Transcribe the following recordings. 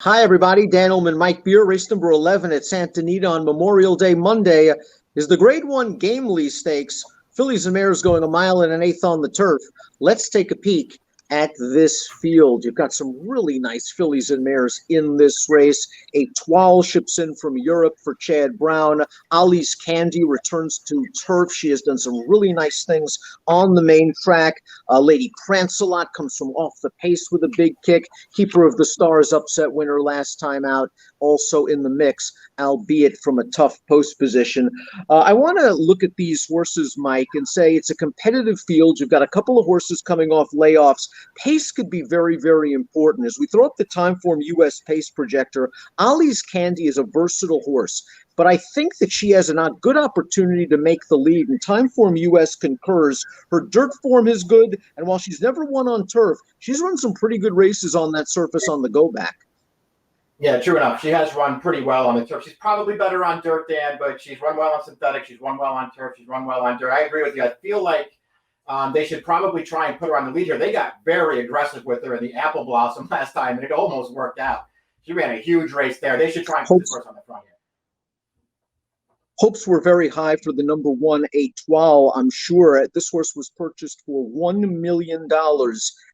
Hi, everybody. Dan Illman, Mike Beer, race number 11 at Santa Anita on Memorial Day Monday is the Grade 1 Gamely Stakes. Fillies and Mares going a mile and an eighth on the turf. Let's take a peek at this field. You've got some really nice fillies and mares in this race. A Toile ships in from Europe for Chad Brown. Ollie's Candy returns to turf. She has done some really nice things on the main track. Lady Prancelot comes from off the pace with a big kick. Keeper of the Stars upset winner last time out, also in the mix, albeit from a tough post position. I want to look at these horses, Mike, and say it's a competitive field. You've got a couple of horses coming off layoffs. Pace could be very, very important. As we throw up the Timeform US pace projector, Ollie's Candy is a versatile horse, but I think that she has a good opportunity to make the lead, and Timeform US concurs. Her dirt form is good, and while she's never won on turf, she's run some pretty good races on that surface on the go back. Yeah, true enough. She has run pretty well on the turf. She's probably better on dirt, Dan, but she's run well on synthetic. She's run well on turf. She's run well on dirt. I agree with you. I feel like they should probably try and put her on the lead here. They got very aggressive with her in the Apple Blossom last time, and it almost worked out. She ran a huge race there. They should try and put this horse on the front here. Hopes were very high for the number one, a Toile, I'm sure. This horse was purchased for $1 million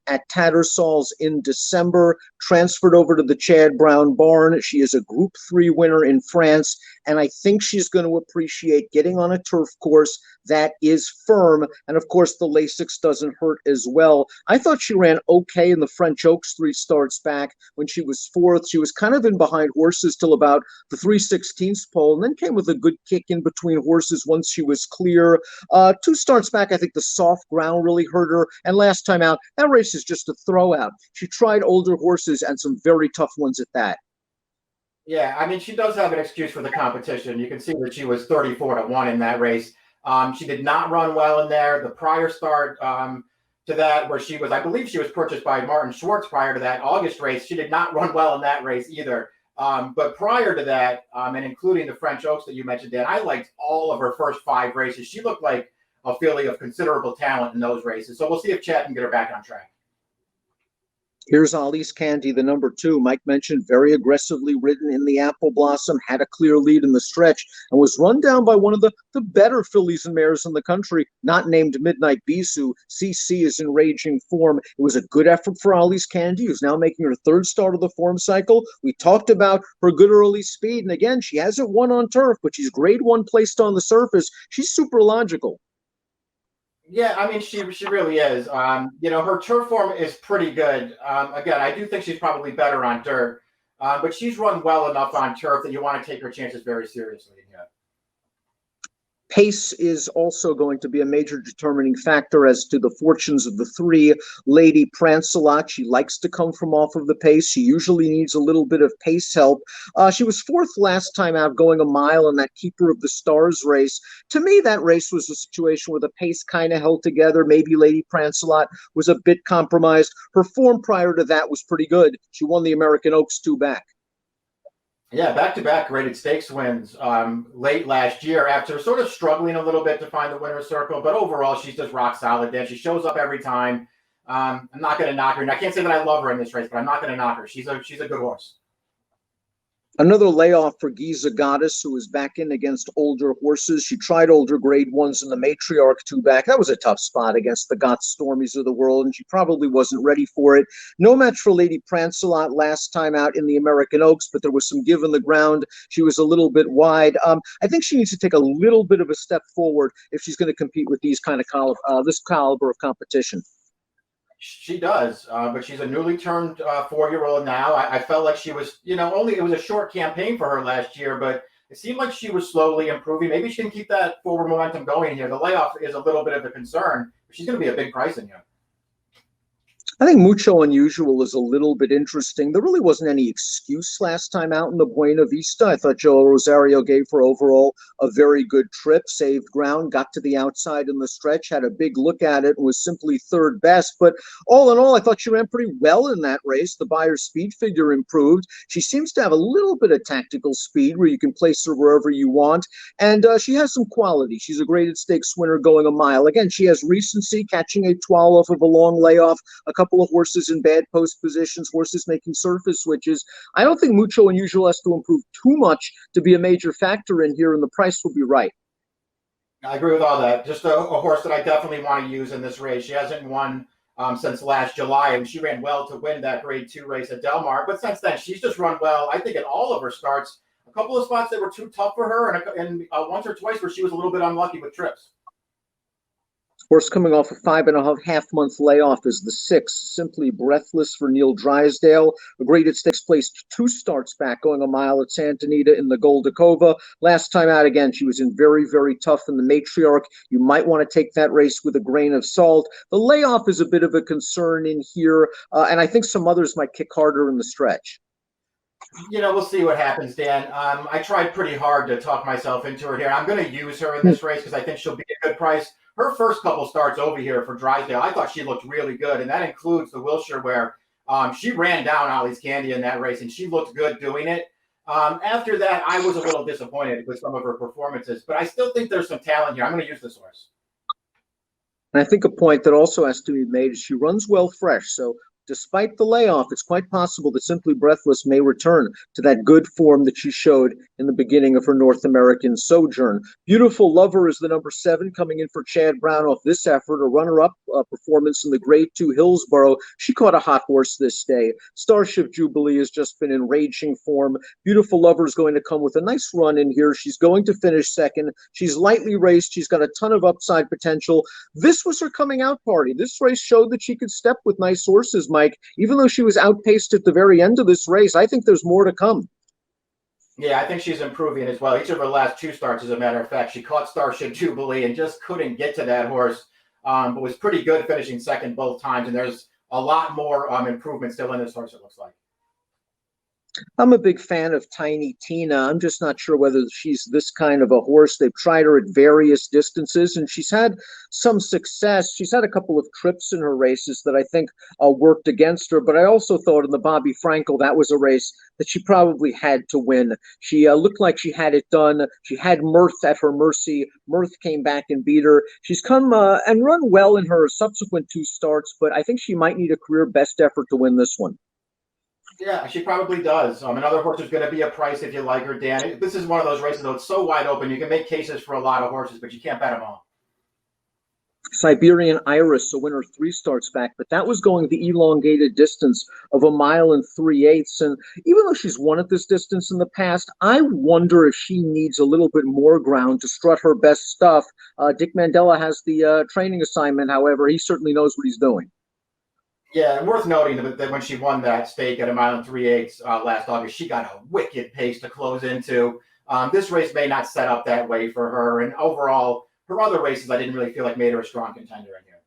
at Tattersall's in December, transferred over to the Chad Brown barn. She is a Group 3 winner in France, and I think she's going to appreciate getting on a turf course that is firm. And of course, the Lasix doesn't hurt as well. I thought she ran okay in the French Oaks 3 starts back when she was fourth. She was kind of in behind horses till about the 3/16 pole, and then came with a good kick in between horses once she was clear. 2 starts back, I think the soft ground really hurt her. And last time out, that race is just a throwout. She tried older horses and some very tough ones at that. Yeah, I mean, she does have an excuse for the competition. You can see that she was 34-1 in that race. She did not run well in there. The prior start to that, where she was, I believe she was purchased by Martin Schwartz prior to that August race. She did not run well in that race either. But prior to that, and including the French Oaks that you mentioned, Dan, I liked all of her first 5 races. She looked like a filly of considerable talent in those races. So we'll see if Chad can get her back on track. Here's Ollie's Candy, the number 2. Mike mentioned very aggressively ridden in the Apple Blossom, had a clear lead in the stretch, and was run down by one of the better fillies and mares in the country, not named Midnight Bisou. CC is in raging form. It was a good effort for Ollie's Candy, who's now making her 3rd start of the form cycle. We talked about her good early speed, and again, she hasn't won on turf, but she's grade 1 placed on the surface. She's super logical. Yeah, I mean, she really is. Her turf form is pretty good. Again, I do think she's probably better on dirt, but she's run well enough on turf that you want to take her chances very seriously. Yeah. Pace is also going to be a major determining factor as to the fortunes of the 3. Lady Prancelot, she likes to come from off of the pace. She usually needs a little bit of pace help. She was 4th last time out, going a mile in that Keeper of the Stars race. To me, that race was a situation where the pace kind of held together. Maybe Lady Prancelot was a bit compromised. Her form prior to that was pretty good. She won the American Oaks 2 back. Yeah, back-to-back graded stakes wins late last year after sort of struggling a little bit to find the winner's circle. But overall, she's just rock solid there. She shows up every time. I'm not going to knock her. And I can't say that I love her in this race, but I'm not going to knock her. She's a good horse. Another layoff for Giza Goddess, who is back in against older horses. She tried older grade 1s in the Matriarch 2 back. That was a tough spot against the Gott Stormies of the world, and she probably wasn't ready for it. No match for Lady Prancelot last time out in the American Oaks, but there was some give in the ground. She was a little bit wide. I think she needs to take a little bit of a step forward if she's going to compete with these kind of this caliber of competition. She does, but she's a newly turned 4-year-old now. I felt like she was, it was a short campaign for her last year, but it seemed like she was slowly improving. Maybe she can keep that forward momentum going here. The layoff is a little bit of a concern, but she's going to be a big price in here. I think Mucho Unusual is a little bit interesting. There really wasn't any excuse last time out in the Buena Vista. I thought Joe Rosario gave her overall a very good trip, saved ground, got to the outside in the stretch, had a big look at it, and was simply 3rd best. But all in all, I thought she ran pretty well in that race. The Beyer speed figure improved. She seems to have a little bit of tactical speed where you can place her wherever you want. And she has some quality. She's a graded stakes winner going a mile. Again, she has recency, catching a Toile off of a long layoff a couple couple of horses in bad post positions, horses making surface switches. I don't think Mucho Unusual has to improve too much to be a major factor in here, and the price will be right. I agree with all that. Just a horse that I definitely want to use in this race. She hasn't won since last July, and she ran well to win that Grade 2 race at Del Mar. But since then, she's just run well, I think, in all of her starts. A couple of spots that were too tough for her, and once or twice where she was a little bit unlucky with trips. Horse coming off a 5.5-month layoff is the 6, Simply Breathless for Neil Drysdale. A graded stakes placed 2 starts back, going a mile at Santa Anita in the Goldacova. Last time out, again, she was in very, very tough in the Matriarch. You might want to take that race with a grain of salt. The layoff is a bit of a concern in here, and I think some others might kick harder in the stretch. We'll see what happens, Dan. I tried pretty hard to talk myself into her here. I'm going to use her in this race because I think she'll be a good price. Her first couple starts over here for Drysdale, I thought she looked really good, and that includes the Wilshire where she ran down Ollie's Candy in that race, and she looked good doing it. After that, I was a little disappointed with some of her performances, but I still think there's some talent here. I'm going to use this horse. And I think a point that also has to be made is she runs well fresh, so despite the layoff, it's quite possible that Simply Breathless may return to that good form that she showed in the beginning of her North American sojourn. Beautiful Lover is the number 7 coming in for Chad Brown off this effort, a runner-up performance in the Grade 2 Hillsborough. She caught a hot horse this day. Starship Jubilee has just been in raging form. Beautiful Lover is going to come with a nice run in here. She's going to finish second. She's lightly raced. She's got a ton of upside potential. This was her coming out party. This race showed that she could step with nice horses, Mike. Even though she was outpaced at the very end of this race, I think there's more to come. Yeah, I think she's improving as well. Each of her last 2 starts, as a matter of fact, she caught Starship Jubilee and just couldn't get to that horse, but was pretty good finishing second both times. And there's a lot more improvement still in this horse, it looks like. I'm a big fan of Tiny Tina. I'm just not sure whether she's this kind of a horse. They've tried her at various distances, and she's had some success. She's had a couple of trips in her races that I think worked against her, but I also thought in the Bobby Frankel, that was a race that she probably had to win. She looked like she had it done. She had Mirth at her mercy. Mirth came back and beat her. She's come and run well in her subsequent 2 starts, but I think she might need a career best effort to win this one. Yeah, she probably does. Another horse is going to be a price if you like her, Dan. This is one of those races, though. It's so wide open. You can make cases for a lot of horses, but you can't bet them all. Siberian Iris, a winner 3 starts back, but that was going the elongated distance of 1 3/8. And even though she's won at this distance in the past, I wonder if she needs a little bit more ground to strut her best stuff. Dick Mandela has the training assignment, however. He certainly knows what he's doing. Yeah, and worth noting that when she won that stake at 1 3/8 last August, she got a wicked pace to close into. This race may not set up that way for her. And overall, her other races, I didn't really feel like made her a strong contender in here.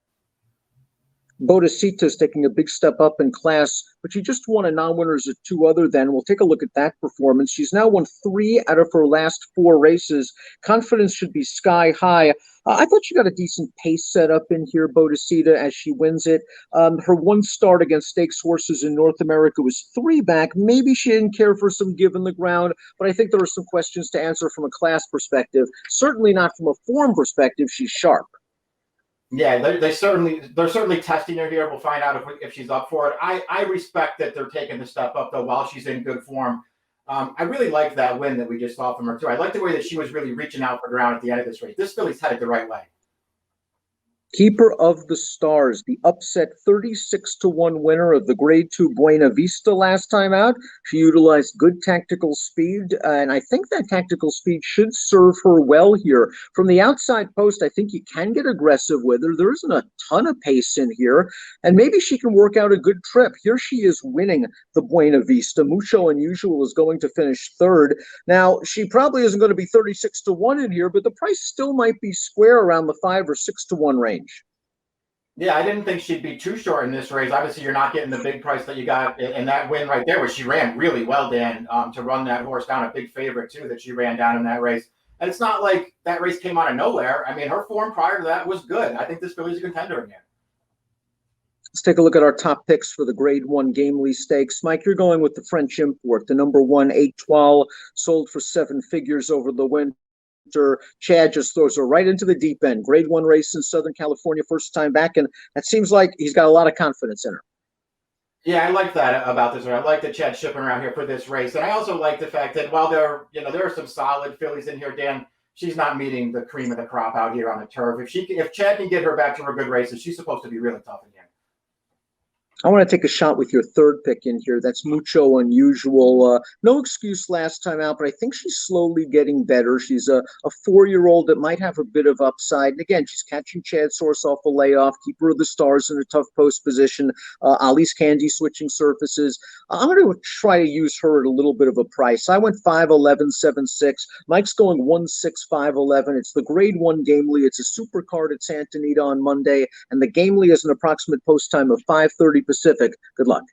Bodacita is taking a big step up in class, but she just won a non-winners at 2 other than. We'll take a look at that performance. She's now won 3 out of her last 4 races. Confidence should be sky high. I thought she got a decent pace set up in here, Bodacita, as she wins it. Her 1 start against stakes horses in North America was 3 back. Maybe she didn't care for some give in the ground, but I think there are some questions to answer from a class perspective. Certainly not from a form perspective. She's sharp. Yeah, they're certainly testing her here. We'll find out if she's up for it. I respect that they're taking the step up, though, while she's in good form. I really like that win that we just saw from her, too. I like the way that she was really reaching out for ground at the end of this race. This filly's headed the right way. Keeper of the Stars, the upset 36-1 winner of the Grade 2 Buena Vista last time out. She utilized good tactical speed, and I think that tactical speed should serve her well here. From the outside post, I think you can get aggressive with her. There isn't a ton of pace in here, and maybe she can work out a good trip. Here she is winning the Buena Vista. Mucho Unusual is going to finish 3rd. Now, she probably isn't going to be 36-1 in here, but the price still might be square around the 5 or 6-1 range. Yeah, I didn't think she'd be too short in this race. Obviously, you're not getting the big price that you got in that win right there, where she ran really well, Dan, to run that horse down, a big favorite, too, that she ran down in that race. And it's not like that race came out of nowhere. I mean, her form prior to that was good. I think this filly's a contender again. Let's take a look at our top picks for the Grade 1 Gamely Stakes. Mike, you're going with the French import, the number 1 Étoile, sold for 7 figures over the winter. Chad just throws her right into the deep end. Grade 1 race in Southern California, first time back, and that seems like he's got a lot of confidence in her. Yeah, I like that about this one. I like that Chad's shipping around here for this race, and I also like the fact that while there are some solid fillies in here, Dan, she's not meeting the cream of the crop out here on the turf. If Chad can get her back to her good races, she's supposed to be really tough in here. I want to take a shot with your third pick in here. That's Mucho Unusual. No excuse last time out, but I think she's slowly getting better. She's a 4-year-old that might have a bit of upside. And again, she's catching Chad Source off a layoff, keeper of the stars in a tough post position. Ali's Candy switching surfaces. I'm going to try to use her at a little bit of a price. I went 5-11-7-6. Mike's going 1-6-5-11. It's the grade 1 Gamely. It's a super card at Santa Anita on Monday, and the Gamely is an approximate post time of 5:30 Pacific. Good luck.